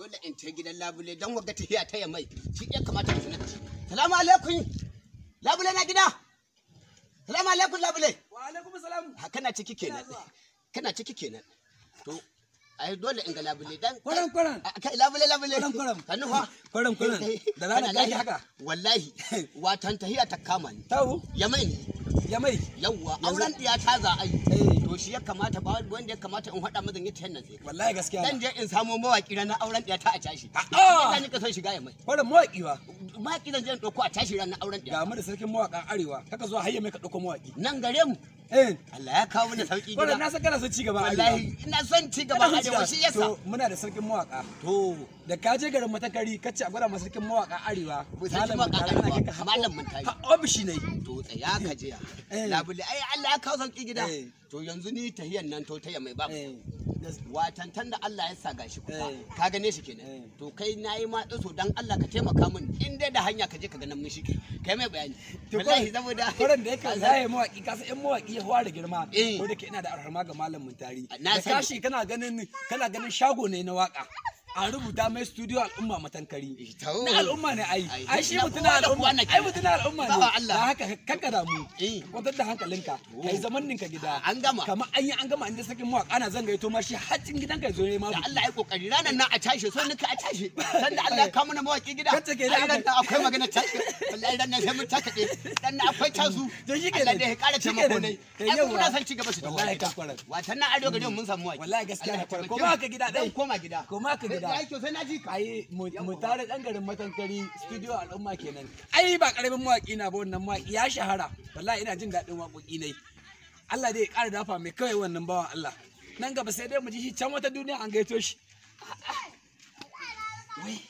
dole in ta gidan labule don waga tafiya ta mai shi ya kamata ka sanar. Salamu alaikum labule na gida. Salamu alaikum labule. Wa alaikum salam. Kana ciki kenan. Kana ciki kenan. To ai dole in ga labule dan kwaran kai labule kwaran kanu fa kwaran da rana gaji haka wallahi watan tahiya ta kama ni tawo ya mai yawwa auren diya ta za ai to shi ya kamata ba wanda ya kamata in hada mazan yi ta nan sai wallahi gaskiya dan je in samu mawaki na auren diya ta a tashi ina nika son shiga ya mai kwaran mawaki wa mawaki zan je in dauko a tashi ran auren diya ga mu da sarkin mawakan arewa kaka zo hayya mai ka dauko mawaki nan gare mu Allah ya kawo mana sauki gida. Na san kana son ci gaba wallahi ina son ci gaba arewa shi yasa. To muna da sarkin mawaka. To da ka je garin Matakari kace a gwada ma sarkin mawaka arewa. Malam mun tayi. Obishi ne. To tsaya ka je. Labule ai Allah ya kawo sauki gida. To yanzu ni tahiyan nan to taya mai babu. Watan da Allah ya sa gashi kusa ka gane shi kenan. To kai nayi ma so dan Allah ka taimaka min in dai da hanya ka je ka ga nan mun shi kai mai bayani. Wallahi saboda faran da yake zai mawaki ka san in mawaki ya fara girma ko da ke ina da arhama ga malam Muntari da kashi kana ganin shago ne na waka a rubuta mai studio al'umma Matankari na al'umma ne ai shi mutuna al'umma ne da haka kakka da mu kwantar da hankalinka kai zaman ninka gida an gama kamar an gama inda sakin mawaka ana zanga yato ma shi haccin gidanka zo ne ma da Allah ya kokari ranan nan a tashi so nika a tashi dan da Allah ya kawo mana mawaki gida ran nan akwai magana tashi wallahi ran nan sai mun takade dan nan akwai tasu to shi Allah da ya kara taimako ne ai muna san ci gaba su wallahi kankwaran watan nan ado gari mun samu mawaki wallahi gaskiya koma ka gida dai koma gida ai kyau sai na ji ka ai mu tare dan garin Matankari studio al'umma kenan ai ba karamin mawaki na ba wannan mawaki ya shahara wallahi ina jin dadin waƙoƙi ne Allah dai ya ƙara dafa mai kawai wannan bawan Allah nan gaba sai dai mu ji shi can wata duniya an gaito shi wai